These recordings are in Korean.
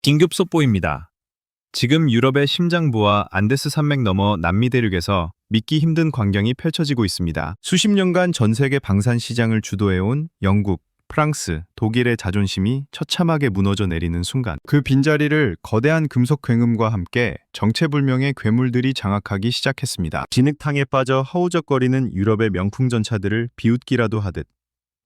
긴급 속보입니다. 지금 유럽의 심장부와 안데스 산맥 너머 남미 대륙에서 믿기 힘든 광경이 펼쳐지고 있습니다. 수십 년간 전 세계 방산 시장을 주도해온 영국, 프랑스, 독일의 자존심이 처참하게 무너져 내리는 순간, 그 빈자리를 거대한 금속 굉음과 함께 정체불명의 괴물들이 장악하기 시작했습니다. 진흙탕에 빠져 허우적거리는 유럽의 명품 전차들을 비웃기라도 하듯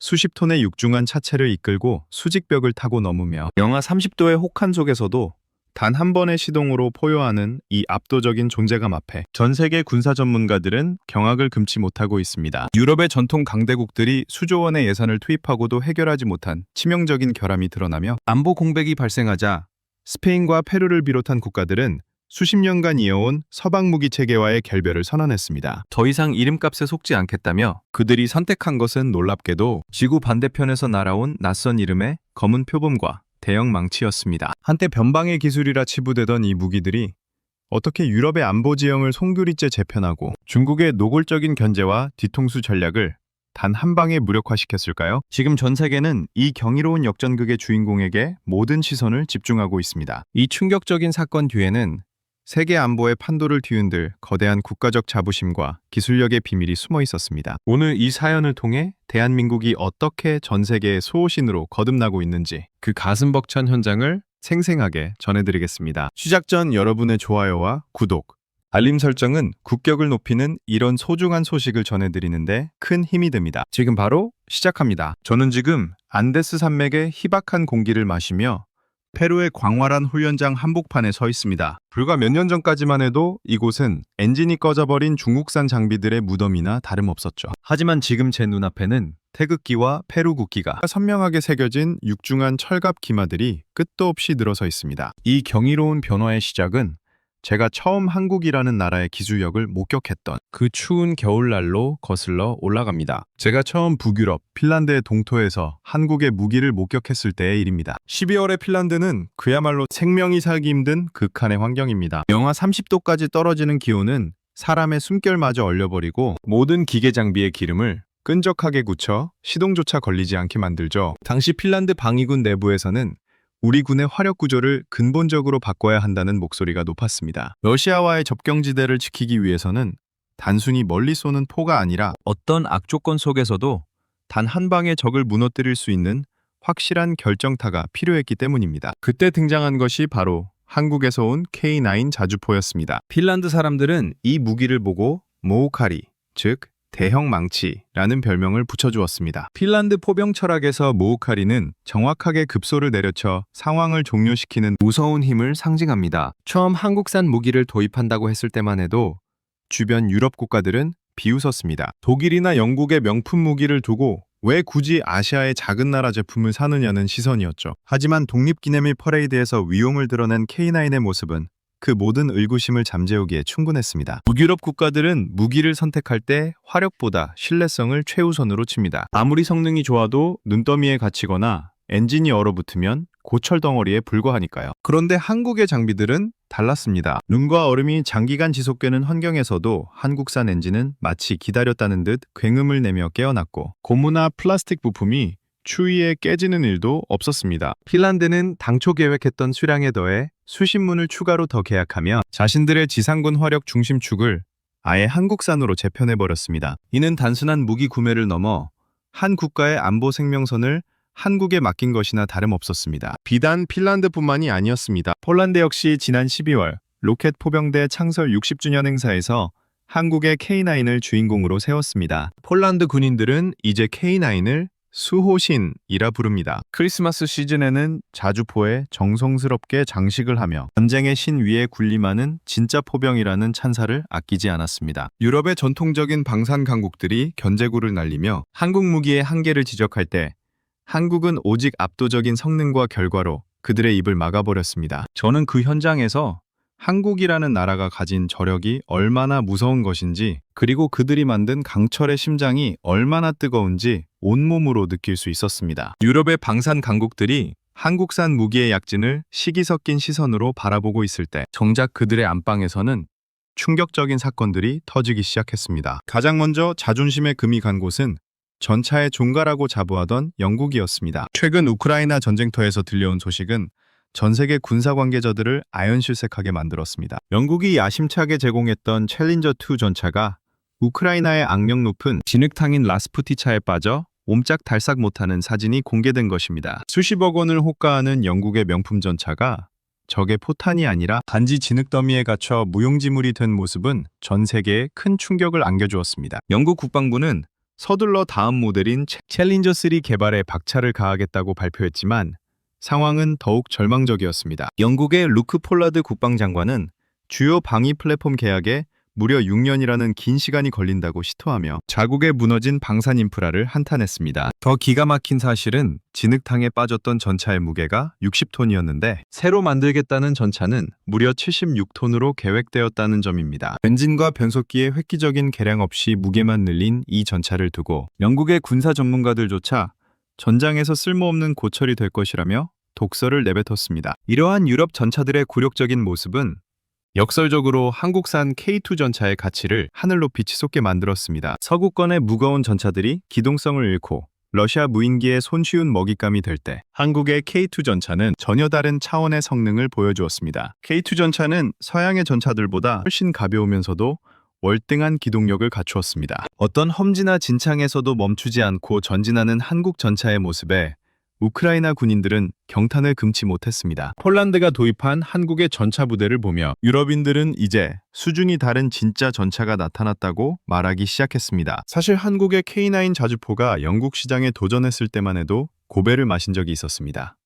수십 톤의 육중한 차체를 이끌고 수직벽을 타고 넘으며 영하 30도의 혹한 속에서도 단 한 번의 시동으로 포효하는 이 압도적인 존재감 앞에 전 세계 군사 전문가들은 경악을 금치 못하고 있습니다. 유럽의 전통 강대국들이 수조 원의 예산을 투입하고도 해결하지 못한 치명적인 결함이 드러나며 안보 공백이 발생하자 스페인과 페루를 비롯한 국가들은 수십 년간 이어온 서방 무기 체계와의 결별을 선언했습니다. 더 이상 이름값에 속지 않겠다며 그들이 선택한 것은 놀랍게도 지구 반대편에서 날아온 낯선 이름의 검은 표범과 대형 망치였습니다. 한때 변방의 기술이라 치부되던 이 무기들이 어떻게 유럽의 안보 지형을 송두리째 재편하고 중국의 노골적인 견제와 뒤통수 전략을 단 한 방에 무력화시켰을까요? 지금 전 세계는 이 경이로운 역전극의 주인공에게 모든 시선을 집중하고 있습니다. 이 충격적인 사건 뒤에는 세계 안보의 판도를 뒤흔들 거대한 국가적 자부심과 기술력의 비밀이 숨어 있었습니다. 오늘 이 사연을 통해 대한민국이 어떻게 전 세계의 수호신으로 거듭나고 있는지 그 가슴 벅찬 현장을 생생하게 전해드리겠습니다. 시작 전 여러분의 좋아요와 구독, 알림 설정은 국격을 높이는 이런 소중한 소식을 전해드리는데 큰 힘이 됩니다. 지금 바로 시작합니다. 저는 지금 안데스 산맥의 희박한 공기를 마시며 페루의 광활한 훈련장 한복판에 서 있습니다. 불과 몇 년 전까지만 해도 이곳은 엔진이 꺼져버린 중국산 장비들의 무덤이나 다름없었죠. 하지만 지금 제 눈앞에는 태극기와 페루 국기가 선명하게 새겨진 육중한 철갑 기마들이 끝도 없이 늘어서 있습니다. 이 경이로운 변화의 시작은 제가 처음 한국이라는 나라의 기술력을 목격했던 그 추운 겨울날로 거슬러 올라갑니다. 제가 처음 북유럽, 핀란드의 동토에서 한국의 무기를 목격했을 때의 일입니다. 12월의 핀란드는 그야말로 생명이 살기 힘든 극한의 환경입니다. 영하 30도까지 떨어지는 기온은 사람의 숨결마저 얼려버리고 모든 기계 장비의 기름을 끈적하게 굳혀 시동조차 걸리지 않게 만들죠. 당시 핀란드 방위군 내부에서는 우리 군의 화력 구조를 근본적으로 바꿔야 한다는 목소리가 높았습니다. 러시아와의 접경지대를 지키기 위해서는 단순히 멀리 쏘는 포가 아니라 어떤 악조건 속에서도 단 한 방에 적을 무너뜨릴 수 있는 확실한 결정타가 필요했기 때문입니다. 그때 등장한 것이 바로 한국에서 온 K9 자주포였습니다. 핀란드 사람들은 이 무기를 보고 모우카리, 즉 대형 망치라는 별명을 붙여주었습니다. 핀란드 포병 철학에서 모우카리는 정확하게 급소를 내려쳐 상황을 종료시키는 무서운 힘을 상징합니다. 처음 한국산 무기를 도입한다고 했을 때만 해도 주변 유럽 국가들은 비웃었습니다. 독일이나 영국의 명품 무기를 두고 왜 굳이 아시아의 작은 나라 제품을 사느냐는 시선이었죠. 하지만 독립기념일 퍼레이드에서 위용을 드러낸 K9의 모습은 그 모든 의구심을 잠재우기에 충분했습니다. 북유럽 국가들은 무기를 선택할 때 화력보다 신뢰성을 최우선으로 칩니다. 아무리 성능이 좋아도 눈더미에 갇히거나 엔진이 얼어붙으면 고철 덩어리에 불과하니까요. 그런데 한국의 장비들은 달랐습니다. 눈과 얼음이 장기간 지속되는 환경에서도 한국산 엔진은 마치 기다렸다는 듯 굉음을 내며 깨어났고 고무나 플라스틱 부품이 추위에 깨지는 일도 없었습니다. 핀란드는 당초 계획했던 수량에 더해 수십 문을 추가로 더 계약하며 자신들의 지상군 화력 중심축을 아예 한국산으로 재편해버렸습니다. 이는 단순한 무기 구매를 넘어 한 국가의 안보 생명선을 한국에 맡긴 것이나 다름없었습니다. 비단 핀란드뿐만이 아니었습니다. 폴란드 역시 지난 12월 로켓 포병대 창설 60주년 행사에서 한국의 K9을 주인공으로 세웠습니다. 폴란드 군인들은 이제 K9을 수호신이라 부릅니다. 크리스마스 시즌에는 자주포에 정성스럽게 장식을 하며 전쟁의 신 위에 군림하는 진짜 포병이라는 찬사를 아끼지 않았습니다. 유럽의 전통적인 방산 강국들이 견제구를 날리며 한국 무기의 한계를 지적할 때 한국은 오직 압도적인 성능과 결과로 그들의 입을 막아버렸습니다. 저는 그 현장에서 한국이라는 나라가 가진 저력이 얼마나 무서운 것인지, 그리고 그들이 만든 강철의 심장이 얼마나 뜨거운지 온몸으로 느낄 수 있었습니다. 유럽의 방산 강국들이 한국산 무기의 약진을 시기 섞인 시선으로 바라보고 있을 때 정작 그들의 안방에서는 충격적인 사건들이 터지기 시작했습니다. 가장 먼저 자존심에 금이 간 곳은 전차의 종가라고 자부하던 영국이었습니다. 최근 우크라이나 전쟁터에서 들려온 소식은 전 세계 군사 관계자들을 아연실색하게 만들었습니다. 영국이 야심차게 제공했던 챌린저2 전차가 우크라이나의 악명 높은 진흙탕인 라스푸티차에 빠져 옴짝달싹 못하는 사진이 공개된 것입니다. 수십억 원을 호가하는 영국의 명품 전차가 적의 포탄이 아니라 단지 진흙더미에 갇혀 무용지물이 된 모습은 전 세계에 큰 충격을 안겨주었습니다. 영국 국방부는 서둘러 다음 모델인 챌린저3 개발에 박차를 가하겠다고 발표했지만 상황은 더욱 절망적이었습니다. 영국의 루크 폴라드 국방장관은 주요 방위 플랫폼 계약에 무려 6년이라는 긴 시간이 걸린다고 시토하며 자국에 무너진 방산 인프라를 한탄했습니다. 더 기가 막힌 사실은 진흙탕에 빠졌던 전차의 무게가 60톤이었는데 새로 만들겠다는 전차는 무려 76톤으로 계획되었다는 점입니다. 엔진과 변속기의 획기적인 개량 없이 무게만 늘린 이 전차를 두고 영국의 군사 전문가들조차 전장에서 쓸모없는 고철이 될 것이라며 독설을 내뱉었습니다. 이러한 유럽 전차들의 굴욕적인 모습은 역설적으로 한국산 K2 전차의 가치를 하늘 높이 치솟게 만들었습니다. 서구권의 무거운 전차들이 기동성을 잃고 러시아 무인기의 손쉬운 먹잇감이 될 때 한국의 K2 전차는 전혀 다른 차원의 성능을 보여주었습니다. K2 전차는 서양의 전차들보다 훨씬 가벼우면서도 월등한 기동력을 갖추었습니다. 어떤 험지나 진창에서도 멈추지 않고 전진하는 한국 전차의 모습에 우크라이나 군인들은 경탄을 금치 못했습니다. 폴란드가 도입한 한국의 전차 부대를 보며 유럽인들은 이제 수준이 다른 진짜 전차가 나타났다고 말하기 시작했습니다. 사실 한국의 K9 자주포가 영국 시장에 도전했을 때만 해도 고배를 마신 적이 있었습니다.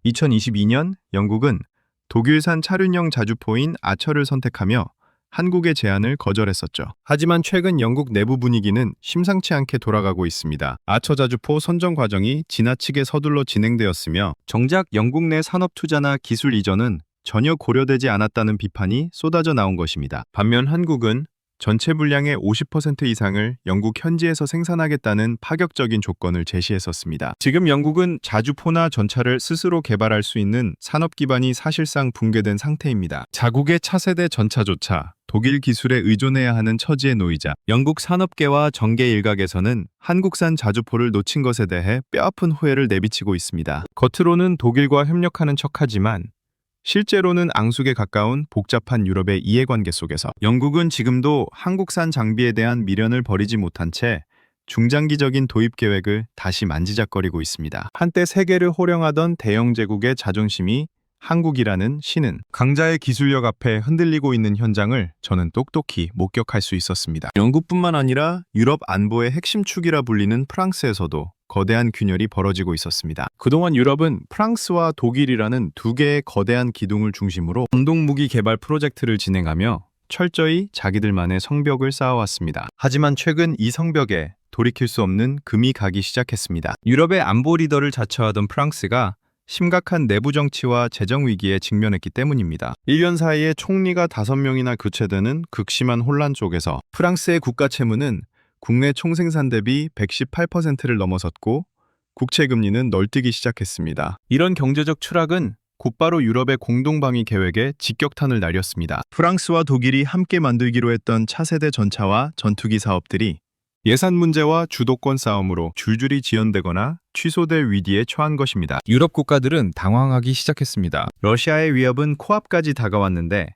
2022년 영국은 독일산 차륜형 자주포인 아처를 선택하며 한국의 제안을 거절했었죠. 하지만 최근 영국 내부 분위기는 심상치 않게 돌아가고 있습니다. 아처 자주포 선정 과정이 지나치게 서둘러 진행되었으며 정작 영국 내 산업 투자나 기술 이전은 전혀 고려되지 않았다는 비판이 쏟아져 나온 것입니다. 반면 한국은 전체 분량의 50% 이상을 영국 현지에서 생산하겠다는 파격적인 조건을 제시했었습니다. 지금 영국은 자주포나 전차를 스스로 개발할 수 있는 산업 기반이 사실상 붕괴된 상태입니다. 자국의 차세대 전차조차 독일 기술에 의존해야 하는 처지에 놓이자 영국 산업계와 정계 일각에서는 한국산 자주포를 놓친 것에 대해 뼈아픈 후회를 내비치고 있습니다. 겉으로는 독일과 협력하는 척하지만 실제로는 앙숙에 가까운 복잡한 유럽의 이해관계 속에서 영국은 지금도 한국산 장비에 대한 미련을 버리지 못한 채 중장기적인 도입 계획을 다시 만지작거리고 있습니다. 한때 세계를 호령하던 대영 제국의 자존심이 한국이라는 신은 강자의 기술력 앞에 흔들리고 있는 현장을 저는 똑똑히 목격할 수 있었습니다. 영국뿐만 아니라 유럽 안보의 핵심 축이라 불리는 프랑스에서도 거대한 균열이 벌어지고 있었습니다. 그동안 유럽은 프랑스와 독일이라는 두 개의 거대한 기둥을 중심으로 공동무기 개발 프로젝트를 진행하며 철저히 자기들만의 성벽을 쌓아왔습니다. 하지만 최근 이 성벽에 돌이킬 수 없는 금이 가기 시작했습니다. 유럽의 안보 리더를 자처하던 프랑스가 심각한 내부 정치와 재정 위기에 직면했기 때문입니다. 1년 사이에 총리가 5명이나 교체되는 극심한 혼란 속에서 프랑스의 국가 채무는 국내 총생산 대비 118%를 넘어섰고 국채 금리는 널뛰기 시작했습니다. 이런 경제적 추락은 곧바로 유럽의 공동방위 계획에 직격탄을 날렸습니다. 프랑스와 독일이 함께 만들기로 했던 차세대 전차와 전투기 사업들이 예산 문제와 주도권 싸움으로 줄줄이 지연되거나 취소될 위기에 처한 것입니다. 유럽 국가들은 당황하기 시작했습니다. 러시아의 위협은 코앞까지 다가왔는데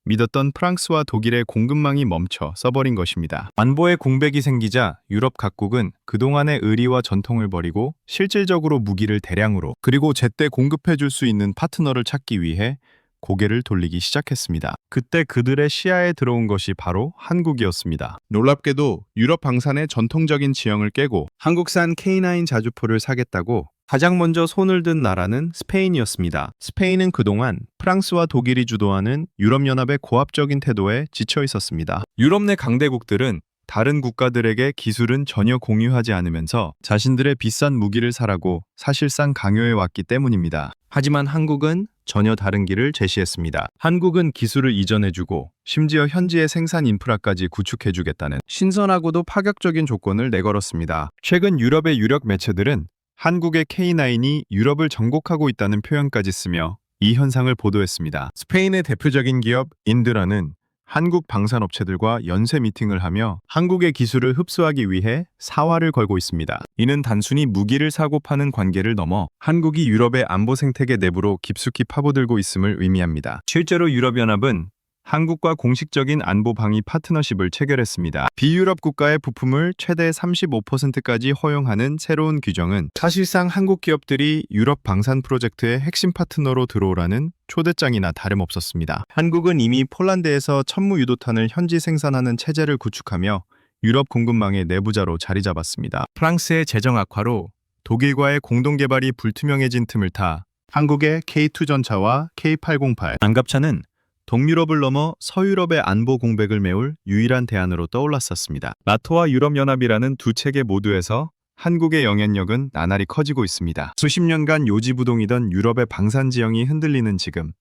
믿었던 프랑스와 독일의 공급망이 멈춰 써버린 것입니다. 안보의 공백이 생기자 유럽 각국은 그동안의 의리와 전통을 버리고 실질적으로 무기를 대량으로 그리고 제때 공급해줄 수 있는 파트너를 찾기 위해 고개를 돌리기 시작했습니다. 그때 그들의 시야에 들어온 것이 바로 한국이었습니다. 놀랍게도 유럽 방산의 전통적인 지형을 깨고 한국산 K9 자주포를 사겠다고 가장 먼저 손을 든 나라는 스페인이었습니다. 스페인은 그동안 프랑스와 독일이 주도하는 유럽연합의 고압적인 태도에 지쳐 있었습니다. 유럽 내 강대국들은 다른 국가들에게 기술은 전혀 공유하지 않으면서 자신들의 비싼 무기를 사라고 사실상 강요해 왔기 때문입니다. 하지만 한국은 전혀 다른 길을 제시했습니다. 한국은 기술을 이전해주고 심지어 현지의 생산 인프라까지 구축해주겠다는 신선하고도 파격적인 조건을 내걸었습니다. 최근 유럽의 유력 매체들은 한국의 K9이 유럽을 정복하고 있다는 표현까지 쓰며 이 현상을 보도했습니다. 스페인의 대표적인 기업 인드라는 한국 방산업체들과 연쇄 미팅을 하며 한국의 기술을 흡수하기 위해 사활을 걸고 있습니다. 이는 단순히 무기를 사고 파는 관계를 넘어 한국이 유럽의 안보 생태계 내부로 깊숙이 파고들고 있음을 의미합니다. 실제로 유럽연합은 한국과 공식적인 안보 방위 파트너십을 체결했습니다. 비유럽 국가의 부품을 최대 35%까지 허용하는 새로운 규정은 사실상 한국 기업들이 유럽 방산 프로젝트의 핵심 파트너로 들어오라는 초대장이나 다름없었습니다. 한국은 이미 폴란드에서 천무 유도탄을 현지 생산하는 체제를 구축하며 유럽 공급망의 내부자로 자리 잡았습니다. 프랑스의 재정 악화로 독일과의 공동 개발이 불투명해진 틈을 타 한국의 K2 전차와 K808 장갑차는 동유럽을 넘어 서유럽의 안보 공백을 메울 유일한 대안으로 떠올랐었습니다. 나토와 유럽연합이라는 두 체계 모두에서 한국의 영향력은 나날이 커지고 있습니다. 수십 년간 요지부동이던 유럽의 방산 지형이 흔들리는 지금,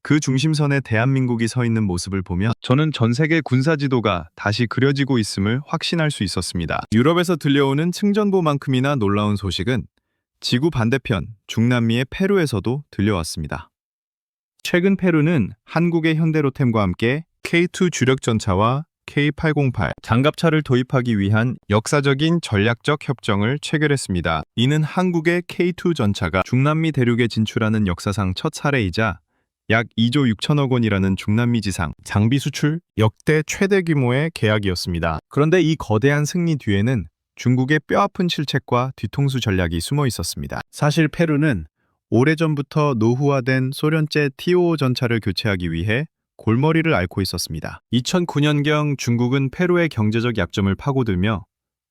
그 중심선에 대한민국이 서 있는 모습을 보며 저는 전 세계 군사 지도가 다시 그려지고 있음을 확신할 수 있었습니다. 유럽에서 들려오는 승전보만큼이나 놀라운 소식은 지구 반대편 중남미의 페루에서도 들려왔습니다. 최근 페루는 한국의 현대로템과 함께 K2 주력 전차와 K808 장갑차를 도입하기 위한 역사적인 전략적 협정을 체결했습니다. 이는 한국의 K2 전차가 중남미 대륙에 진출하는 역사상 첫 사례이자 약 2조 6천억 원이라는 중남미 지상 장비 수출 역대 최대 규모의 계약이었습니다. 그런데 이 거대한 승리 뒤에는 중국의 뼈아픈 실책과 뒤통수 전략이 숨어 있었습니다. 사실 페루는 오래전부터 노후화된 소련제 T55 전차를 교체하기 위해 골머리를 앓고 있었습니다. 2009년경 중국은 페루의 경제적 약점을 파고들며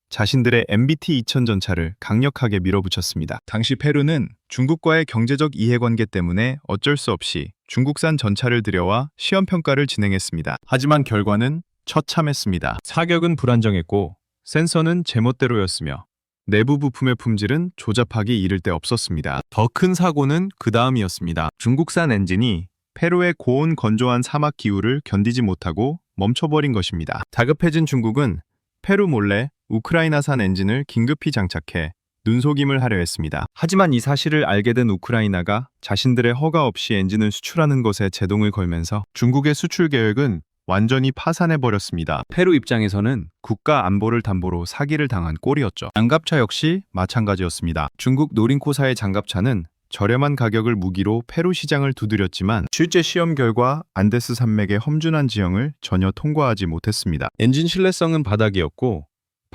자신들의 MBT-2000 전차를 강력하게 밀어붙였습니다. 당시 페루는 중국과의 경제적 이해관계 때문에 어쩔 수 없이 중국산 전차를 들여와 시험평가를 진행했습니다. 하지만 결과는 처참했습니다. 사격은 불안정했고 센서는 제멋대로였으며 내부 부품의 품질은 조잡하기 이를 데 없었습니다. 더 큰 사고는 그 다음이었습니다. 중국산 엔진이 페루의 고온 건조한 사막 기후를 견디지 못하고 멈춰버린 것입니다. 다급해진 중국은 페루 몰래 우크라이나산 엔진을 긴급히 장착해 눈속임을 하려 했습니다. 하지만 이 사실을 알게 된 우크라이나가 자신들의 허가 없이 엔진을 수출하는 것에 제동을 걸면서 중국의 수출 계획은 완전히 파산해버렸습니다. 페루 입장에서는 국가 안보를 담보로 사기를 당한 꼴이었죠. 장갑차 역시 마찬가지였습니다. 중국 노린코사의 장갑차는 저렴한 가격을 무기로 페루 시장을 두드렸지만 실제 시험 결과 안데스 산맥의 험준한 지형을 전혀 통과하지 못했습니다. 엔진 신뢰성은 바닥이었고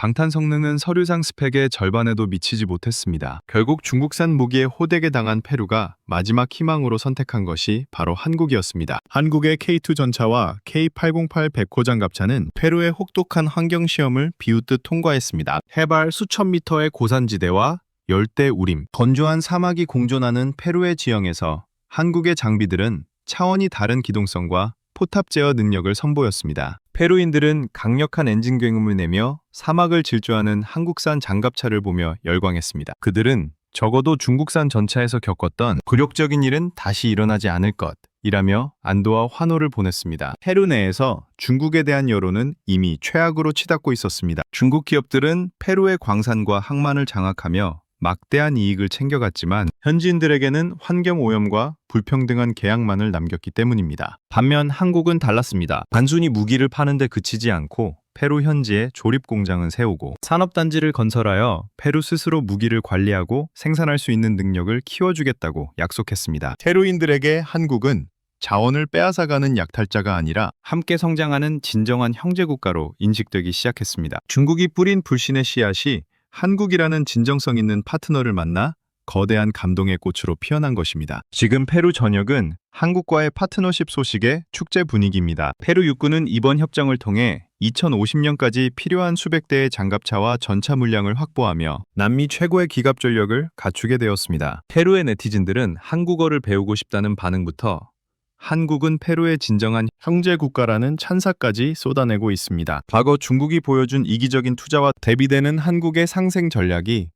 방탄 성능은 서류상 스펙의 절반에도 미치지 못했습니다. 결국 중국산 무기에 호되게 당한 페루가 마지막 희망으로 선택한 것이 바로 한국이었습니다. 한국의 K2 전차와 K808 백호 장갑차는 페루의 혹독한 환경 시험을 비웃듯 통과했습니다. 해발 수천 미터의 고산지대와 열대 우림, 건조한 사막이 공존하는 페루의 지형에서 한국의 장비들은 차원이 다른 기동성과 포탑 제어 능력을 선보였습니다. 페루인들은 강력한 엔진 굉음을 내며 사막을 질주하는 한국산 장갑차를 보며 열광했습니다. 그들은 적어도 중국산 전차에서 겪었던 굴욕적인 일은 다시 일어나지 않을 것이라며 안도와 환호를 보냈습니다. 페루 내에서 중국에 대한 여론은 이미 최악으로 치닫고 있었습니다. 중국 기업들은 페루의 광산과 항만을 장악하며 막대한 이익을 챙겨갔지만 현지인들에게는 환경오염과 불평등한 계약만을 남겼기 때문입니다. 반면 한국은 달랐습니다. 단순히 무기를 파는 데 그치지 않고 페루 현지에 조립 공장을 세우고 산업단지를 건설하여 페루 스스로 무기를 관리하고 생산할 수 있는 능력을 키워주겠다고 약속했습니다. 페루인들에게 한국은 자원을 빼앗아가는 약탈자가 아니라 함께 성장하는 진정한 형제국가로 인식되기 시작했습니다. 중국이 뿌린 불신의 씨앗이 한국이라는 진정성 있는 파트너를 만나 거대한 감동의 꽃으로 피어난 것입니다. 지금 페루 전역은 한국과의 파트너십 소식의 축제 분위기입니다. 페루 육군은 이번 협정을 통해 2050년까지 필요한 수백 대의 장갑차와 전차 물량을 확보하며 남미 최고의 기갑 전력을 갖추게 되었습니다. 페루의 네티즌들은 한국어를 배우고 싶다는 반응부터 한국은 페루의 진정한 형제 국가라는 찬사까지 쏟아내고 있습니다. 과거 중국이 보여준 이기적인 투자와 대비되는 한국의 상생 전략이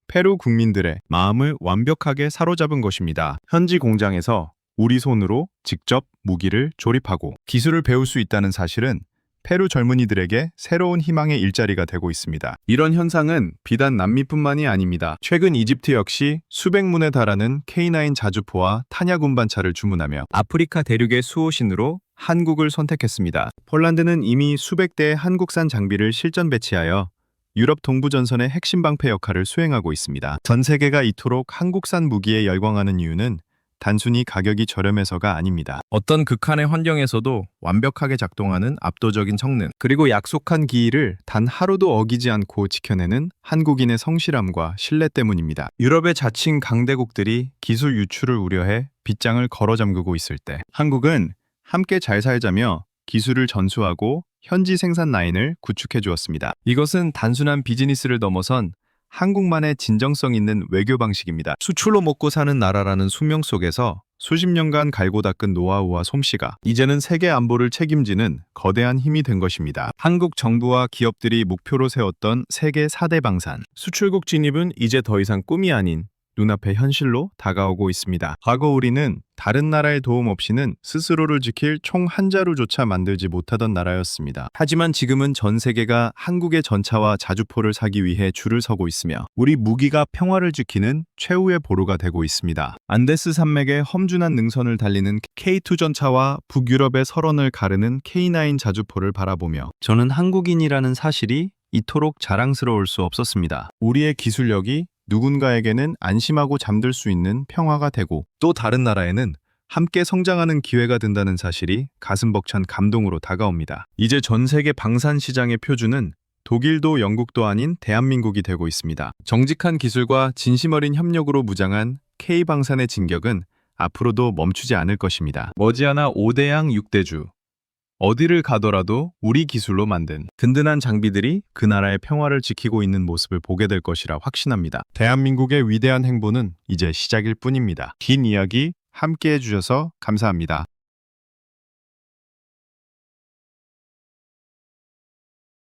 페루 국민들의 마음을 완벽하게 사로잡은 것입니다. 현지 공장에서 우리 손으로 직접 무기를 조립하고 기술을 배울 수 있다는 사실은 페루 젊은이들에게 새로운 희망의 일자리가 되고 있습니다. 이런 현상은 비단 남미뿐만이 아닙니다. 최근 이집트 역시 수백 문에 달하는 K9 자주포와 탄약 운반차를 주문하며 아프리카 대륙의 수호신으로 한국을 선택했습니다. 폴란드는 이미 수백 대의 한국산 장비를 실전 배치하여 유럽 동부전선의 핵심 방패 역할을 수행하고 있습니다. 전 세계가 이토록 한국산 무기에 열광하는 이유는 단순히 가격이 저렴해서가 아닙니다. 어떤 극한의 환경에서도 완벽하게 작동하는 압도적인 성능. 그리고 약속한 기일을 단 하루도 어기지 않고 지켜내는 한국인의 성실함과 신뢰 때문입니다. 유럽의 자칭 강대국들이 기술 유출을 우려해 빗장을 걸어 잠그고 있을 때 한국은 함께 잘 살자며 기술을 전수하고 현지 생산 라인을 구축해 주었습니다. 이것은 단순한 비즈니스를 넘어선 한국만의 진정성 있는 외교 방식입니다. 수출로 먹고 사는 나라라는 숙명 속에서 수십 년간 갈고 닦은 노하우와 솜씨가 이제는 세계 안보를 책임지는 거대한 힘이 된 것입니다. 한국 정부와 기업들이 목표로 세웠던 세계 4대 방산, 수출국 진입은 이제 더 이상 꿈이 아닌 눈앞의 현실로 다가오고 있습니다. 과거 우리는 다른 나라의 도움 없이는 스스로를 지킬 총 한 자루조차 만들지 못하던 나라였습니다. 하지만 지금은 전 세계가 한국의 전차와 자주포를 사기 위해 줄을 서고 있으며 우리 무기가 평화를 지키는 최후의 보루가 되고 있습니다. 안데스 산맥의 험준한 능선을 달리는 K2 전차와 북유럽의 설원을 가르는 K9 자주포를 바라보며 저는 한국인이라는 사실이 이토록 자랑스러울 수 없었습니다. 우리의 기술력이 누군가에게는 안심하고 잠들 수 있는 평화가 되고 또 다른 나라에는 함께 성장하는 기회가 된다는 사실이 가슴 벅찬 감동으로 다가옵니다. 이제 전 세계 방산 시장의 표준은 독일도 영국도 아닌 대한민국이 되고 있습니다. 정직한 기술과 진심 어린 협력으로 무장한 K방산의 진격은 앞으로도 멈추지 않을 것입니다. 머지않아 5대양 6대주. 어디를 가더라도 우리 기술로 만든 든든한 장비들이 그 나라의 평화를 지키고 있는 모습을 보게 될 것이라 확신합니다. 대한민국의 위대한 행보는 이제 시작일 뿐입니다. 긴 이야기 함께 해주셔서 감사합니다.